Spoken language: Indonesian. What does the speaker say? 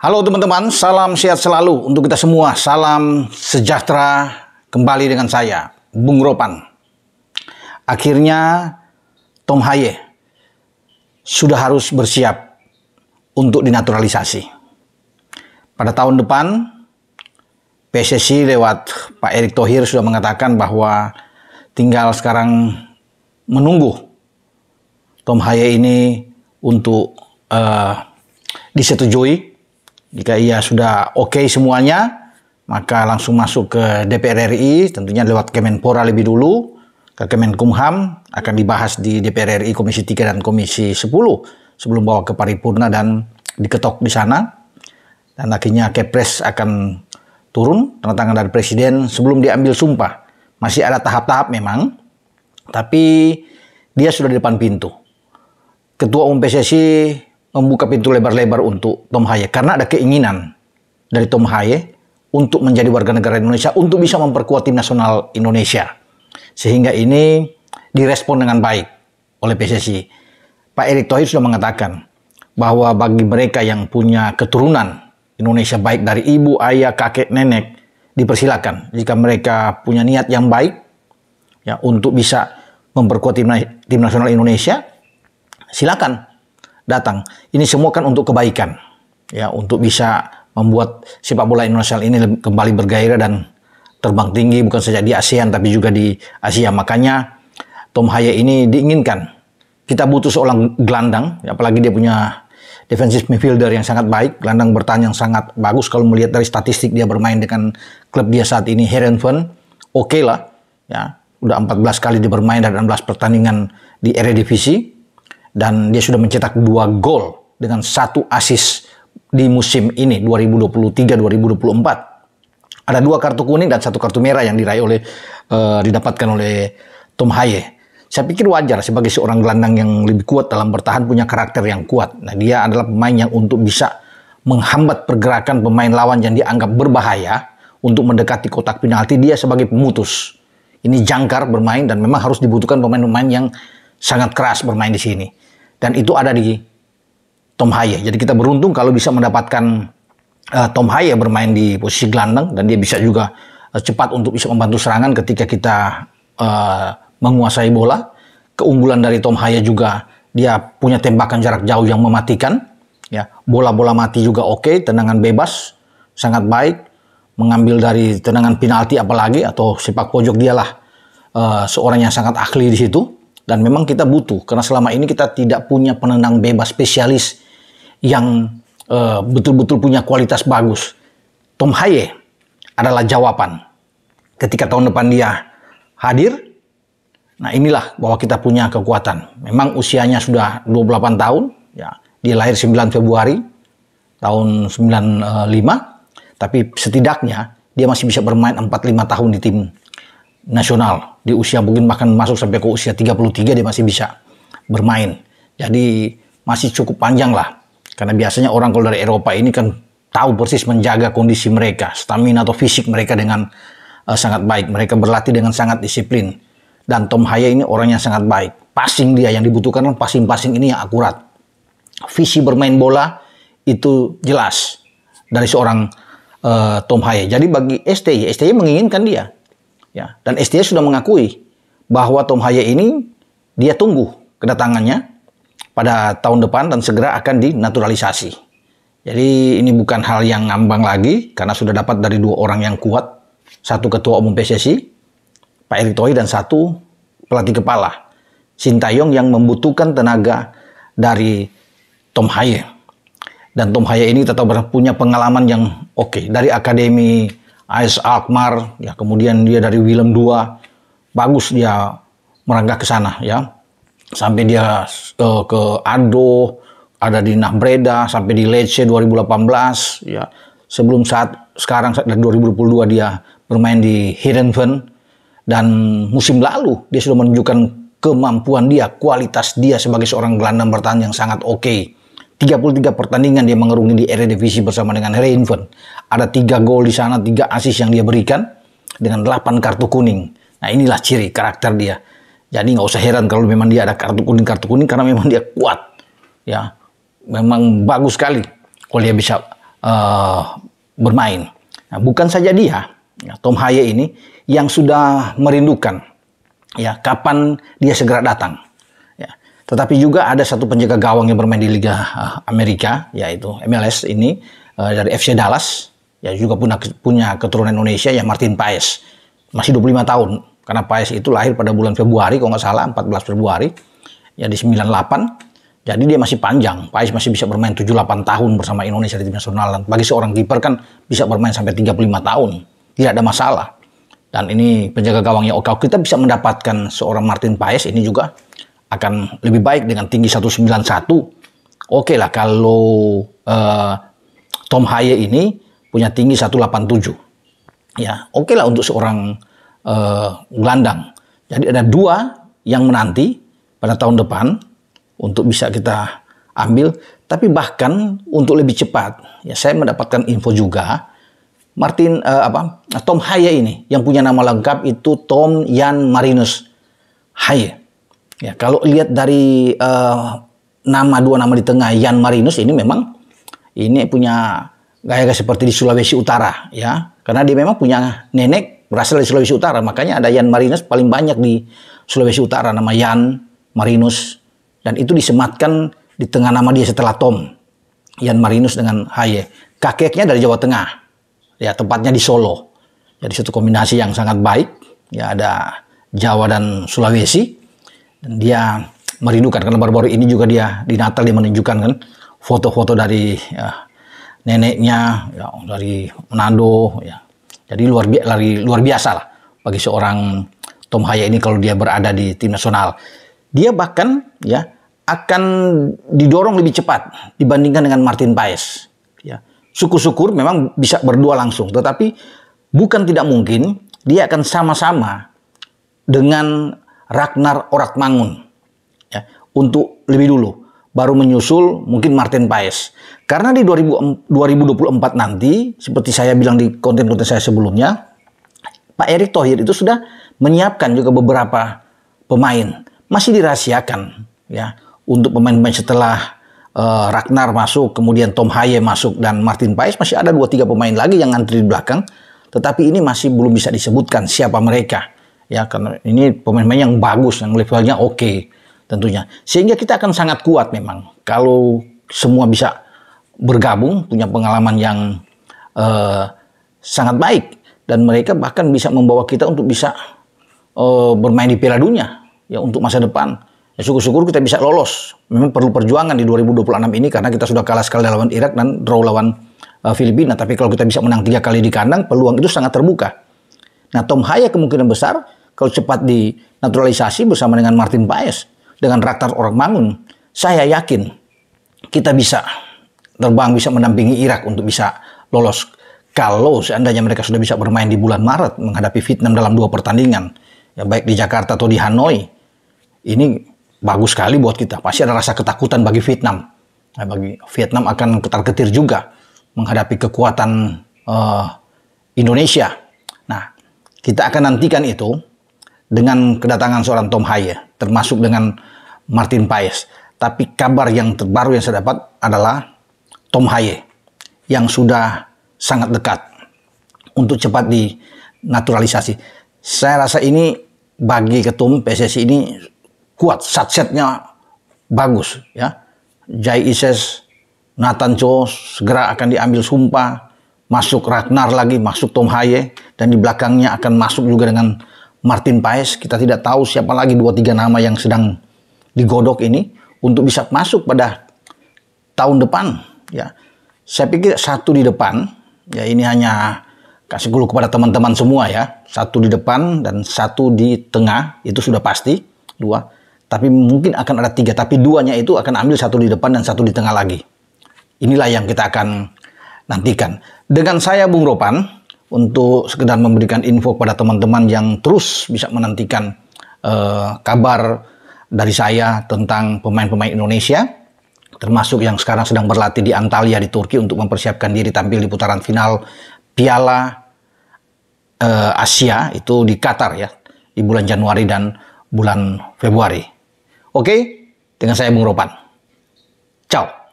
Halo teman-teman, salam sehat selalu untuk kita semua. Salam sejahtera kembali dengan saya, Bung Ropan. Akhirnya Tom Haye sudah harus bersiap untuk dinaturalisasi. Pada tahun depan, PSSI lewat Pak Erick Thohir sudah mengatakan bahwa tinggal sekarang menunggu Tom Haye ini untuk disetujui. Jika ia sudah oke semuanya, maka langsung masuk ke DPR RI, tentunya lewat Kemenpora lebih dulu, ke Kemenkumham, akan dibahas di DPR RI Komisi 3 dan Komisi 10, sebelum bawa ke paripurna dan diketok di sana. Dan akhirnya Kepres akan turun, tanda tangan dari Presiden sebelum diambil sumpah. Masih ada tahap-tahap memang, tapi dia sudah di depan pintu. Ketua Umum PSSI membuka pintu lebar-lebar untuk Tom Haye karena ada keinginan dari Tom Haye untuk menjadi warga negara Indonesia, untuk bisa memperkuat tim nasional Indonesia. Sehingga ini direspon dengan baik oleh PSSI. Pak Erick Thohir sudah mengatakan bahwa bagi mereka yang punya keturunan Indonesia, baik dari ibu, ayah, kakek, nenek, dipersilakan jika mereka punya niat yang baik ya untuk bisa memperkuat tim nasional Indonesia, silakan datang. Ini semua kan untuk kebaikan, ya, untuk bisa membuat sepak bola Indonesia ini kembali bergairah dan terbang tinggi, bukan saja di ASEAN tapi juga di Asia. Makanya Tom Haye ini diinginkan. Kita butuh seorang gelandang, apalagi dia punya defensive midfielder yang sangat baik, gelandang bertahan yang sangat bagus. Kalau melihat dari statistik dia bermain dengan klub dia saat ini, Heerenveen, oke lah, ya, udah 14 kali dia bermain dan 16 pertandingan di Eredivisie. Dan dia sudah mencetak 2 gol dengan 1 assist di musim ini 2023-2024. Ada 2 kartu kuning dan 1 kartu merah yang didapatkan oleh Tom Haye. Saya pikir wajar sebagai seorang gelandang yang lebih kuat dalam bertahan, punya karakter yang kuat. Nah, dia adalah pemain yang untuk bisa menghambat pergerakan pemain lawan yang dianggap berbahaya untuk mendekati kotak penalti. Dia sebagai pemutus. Ini jangkar bermain dan memang harus dibutuhkan pemain-pemain yang sangat keras bermain di sini. Dan itu ada di Tom Haye. Jadi kita beruntung kalau bisa mendapatkan Tom Haye bermain di posisi gelandang. Dan dia bisa juga cepat untuk bisa membantu serangan ketika kita menguasai bola. Keunggulan dari Tom Haye juga, dia punya tembakan jarak jauh yang mematikan. Ya, bola-bola mati juga oke, tendangan bebas sangat baik. Mengambil dari tendangan penalti apalagi, atau sepak pojok, dialah seorang yang sangat ahli di situ. Dan memang kita butuh, karena selama ini kita tidak punya penendang bebas spesialis yang betul-betul punya kualitas bagus. Tom Haye adalah jawaban. Ketika tahun depan dia hadir, nah inilah bahwa kita punya kekuatan. Memang usianya sudah 28 tahun, ya, dia lahir 9 Februari tahun 95, tapi setidaknya dia masih bisa bermain 4-5 tahun di tim nasional. Di usia mungkin bahkan masuk sampai ke usia 33 dia masih bisa bermain. Jadi masih cukup panjang lah. Karena biasanya orang kalau dari Eropa ini kan tahu persis menjaga kondisi mereka, stamina atau fisik mereka dengan sangat baik. Mereka berlatih dengan sangat disiplin. Dan Tom Haye ini orang yang sangat baik. Passing dia yang dibutuhkan kan passing-passing ini yang akurat. Visi bermain bola itu jelas dari seorang Tom Haye. Jadi bagi STY menginginkan dia. Ya, dan STY sudah mengakui bahwa Tom Haye ini dia tunggu kedatangannya pada tahun depan dan segera akan dinaturalisasi. Jadi ini bukan hal yang ngambang lagi karena sudah dapat dari 2 orang yang kuat. 1 ketua umum PSSI, Pak Erick Thohir, dan 1 pelatih kepala, Sintayong, yang membutuhkan tenaga dari Tom Haye. Dan Tom Haye ini tetap punya pengalaman yang oke. Dari akademi AS Alkmaar, ya, kemudian dia dari Willem II, bagus dia merangkak ke sana, ya, sampai dia ke Ado, ada di Breda, sampai di Lecce 2018, ya, sebelum sekarang dari 2022 dia bermain di Heerenveen, dan musim lalu dia sudah menunjukkan kemampuan dia, kualitas dia sebagai seorang gelandang bertahan yang sangat oke. 33 pertandingan dia mengerungi di Eredivisie bersama dengan Heerenveen. Ada 3 gol di sana, 3 assist yang dia berikan dengan 8 kartu kuning. Nah, inilah ciri karakter dia. Jadi nggak usah heran kalau memang dia ada kartu kuning karena memang dia kuat. Ya, memang bagus sekali kalau dia bisa bermain. Nah, bukan saja dia, ya, Tom Haye ini yang sudah merindukan ya kapan dia segera datang. Ya. Tetapi juga ada satu penjaga gawang yang bermain di Liga Amerika, yaitu MLS ini dari FC Dallas, ya juga punya keturunan Indonesia, ya Martin Paes, masih 25 tahun. Karena Paes itu lahir pada bulan Februari, kalau nggak salah 14 Februari, ya di 98. Jadi dia masih panjang. Paes masih bisa bermain 7-8 tahun bersama Indonesia di tim nasional. Dan bagi seorang kiper kan bisa bermain sampai 35 tahun. Tidak ada masalah. Dan ini penjaga gawangnya. Kalau kita bisa mendapatkan seorang Martin Paes, ini juga akan lebih baik dengan tinggi 191. Oke lah kalau Tom Haye ini punya tinggi 187. Ya, oke lah untuk seorang gelandang. Jadi ada dua yang menanti pada tahun depan untuk bisa kita ambil. Tapi bahkan untuk lebih cepat, ya saya mendapatkan info juga Tom Haye ini yang punya nama lengkap itu Tom Jan Marinus Haye. Ya, kalau lihat dari dua nama di tengah, Jan Marinus ini memang ini punya gaya seperti di Sulawesi Utara, ya, karena dia memang punya nenek berasal dari Sulawesi Utara, makanya ada Jan Marinus paling banyak di Sulawesi Utara, nama Jan Marinus, dan itu disematkan di tengah nama dia setelah Tom, Jan Marinus dengan Haye. Kakeknya dari Jawa Tengah, ya tepatnya di Solo. Jadi satu kombinasi yang sangat baik, ya ada Jawa dan Sulawesi, dan dia merindukan karena baru-baru ini juga dia di Natal dia menunjukkan kan foto-foto dari neneknya, ya, dari Manado, ya. Jadi luar biasa lah bagi seorang Tom Haye ini kalau dia berada di tim nasional. Dia bahkan ya akan didorong lebih cepat dibandingkan dengan Martin Paes. Ya. Syukur-syukur memang bisa berdua langsung, tetapi bukan tidak mungkin dia akan sama-sama dengan Ragnar Oratmangun ya, untuk lebih dulu. Baru menyusul mungkin Martin Paes. Karena di 2024 nanti, seperti saya bilang di konten-konten saya sebelumnya, Pak Erick Thohir itu sudah menyiapkan juga beberapa pemain. Masih dirahasiakan ya untuk pemain-pemain setelah Ragnar masuk, kemudian Tom Haye masuk, dan Martin Paes masih ada 2-3 pemain lagi yang ngantri di belakang. Tetapi ini masih belum bisa disebutkan siapa mereka. Ya, karena ini pemain-pemain yang bagus, yang levelnya oke. Tentunya. Sehingga kita akan sangat kuat memang kalau semua bisa bergabung, punya pengalaman yang sangat baik, dan mereka bahkan bisa membawa kita untuk bisa bermain di Piala Dunia ya untuk masa depan. Ya, syukur-syukur kita bisa lolos. Memang perlu perjuangan di 2026 ini karena kita sudah kalah sekali lawan Irak dan draw lawan Filipina. Tapi kalau kita bisa menang 3 kali di kandang, peluang itu sangat terbuka. Nah, Tom Haye kemungkinan besar kalau cepat dinaturalisasi bersama dengan Martin Paes, dengan Ragnar Oratmangun, saya yakin kita bisa terbang, bisa mendampingi Irak untuk bisa lolos. Kalau seandainya mereka sudah bisa bermain di bulan Maret menghadapi Vietnam dalam 2 pertandingan, ya baik di Jakarta atau di Hanoi, ini bagus sekali buat kita. Pasti ada rasa ketakutan bagi Vietnam. Nah, bagi Vietnam akan ketar-ketir juga menghadapi kekuatan Indonesia. Nah, kita akan nantikan itu dengan kedatangan seorang Tom Haye, termasuk dengan Martin Paes. Tapi kabar yang terbaru yang saya dapat adalah Tom Haye yang sudah sangat dekat untuk cepat dinaturalisasi. Saya rasa ini bagi ketum PSSI ini kuat, satsetnya bagus ya. Jai Ises, Nathan Cho segera akan diambil sumpah, masuk Ragnar lagi, masuk Tom Haye, dan di belakangnya akan masuk juga dengan Martin Paes. Kita tidak tahu siapa lagi 2-3 nama yang sedang digodok ini untuk bisa masuk pada tahun depan ya. Saya pikir 1 di depan ya, ini hanya kasih clue kepada teman-teman semua ya. 1 di depan dan 1 di tengah itu sudah pasti 2. Tapi mungkin akan ada 3, tapi 2-nya itu akan ambil 1 di depan dan 1 di tengah lagi. Inilah yang kita akan nantikan. Dengan saya Bung Ropan untuk sekedar memberikan info pada teman-teman yang terus bisa menantikan kabar dari saya tentang pemain-pemain Indonesia, termasuk yang sekarang sedang berlatih di Antalya di Turki untuk mempersiapkan diri tampil di putaran final Piala Asia itu di Qatar ya, di bulan Januari dan bulan Februari. Oke, dengan saya Bung Ropan. Ciao.